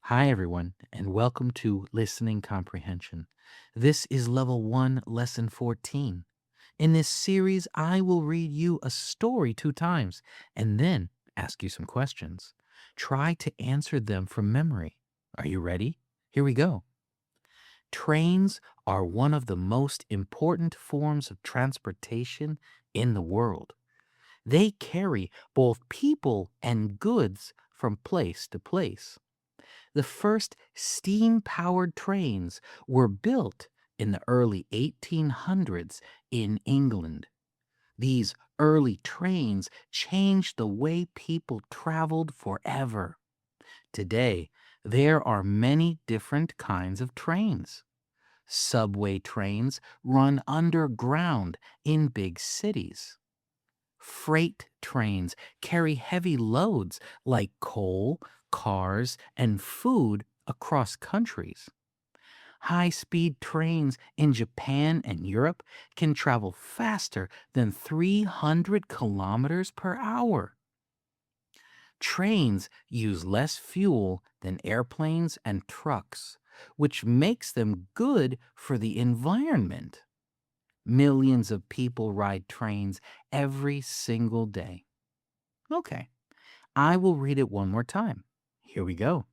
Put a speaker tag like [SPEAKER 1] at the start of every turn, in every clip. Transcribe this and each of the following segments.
[SPEAKER 1] Hi, everyone, and welcome to Listening Comprehension. This is Level 1, Lesson 14. In this series, I will read you a story 2 times and then ask you some questions. Try to answer them from memory. Are you ready? Here we go. Trains are one of the most important forms of transportation in the world. They carry both people and goods from place to place. The first steam powered trains were built in the early 1800s in England. These early trains changed the way people traveled forever. Today, there are many different kinds of trains. Subway trains run underground in big cities. Freight trains carry heavy loads like coal, cars, and food across countries. High speed trains in Japan and Europe can travel faster than 300 kilometers per hour. Trains use less fuel than airplanes and trucks, which makes them good for the environment. Millions of people ride trains every single day. Okay, I will read it one more time. Here we go.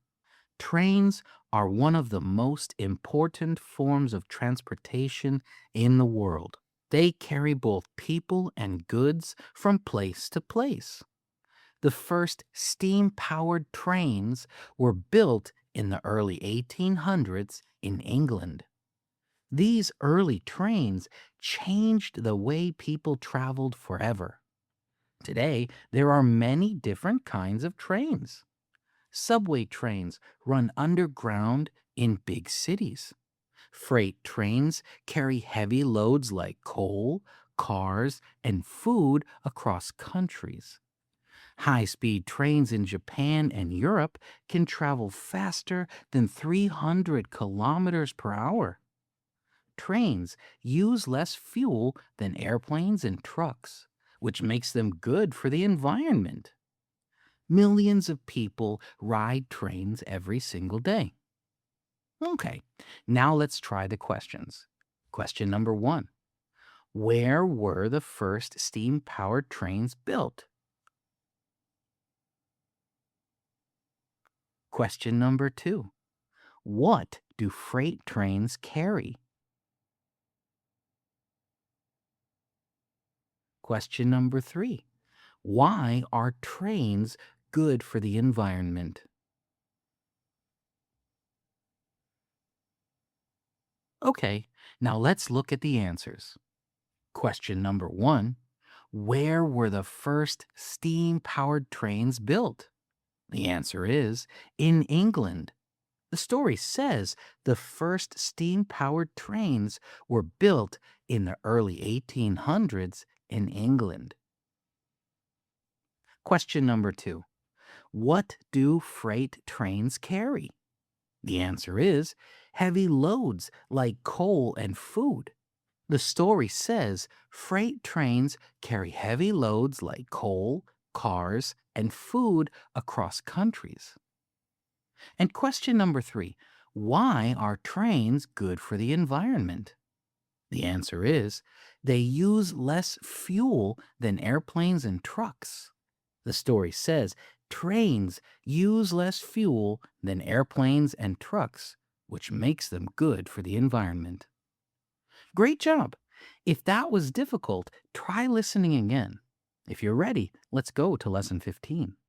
[SPEAKER 1] Trains are one of the most important forms of transportation in the world. They carry both people and goods from place to place. The first steam powered trains were built in the early 1800s in England. These early trains changed the way people traveled forever. Today, there are many different kinds of trains. Subway trains run underground in big cities. Freight trains carry heavy loads like coal, cars, and food across countries. High speed trains in Japan and Europe can travel faster than 300 kilometers per hour. Trains use less fuel than airplanes and trucks, which makes them good for the environment. Millions of people ride trains every single day. Okay, now let's try the questions. Question number 1. Where were the first steam powered trains built? Question number 2. What do freight trains carry? Question number 3. Why are trains good for the environment? Okay, now let's look at the answers. Question number 1. Where were the first steam powered trains built? The answer is in England. The story says the first steam powered trains were built in the early 1800s in England. Question number 2. What do freight trains carry? The answer is heavy loads like coal and food. The story says freight trains carry heavy loads like coal, cars, and food across countries. And question number 3. Why are trains good for the environment? The answer is they use less fuel than airplanes and trucks. The story says trains use less fuel than airplanes and trucks, which makes them good for the environment. Great job! If that was difficult, try listening again. If you're ready, let's go to Lesson 15.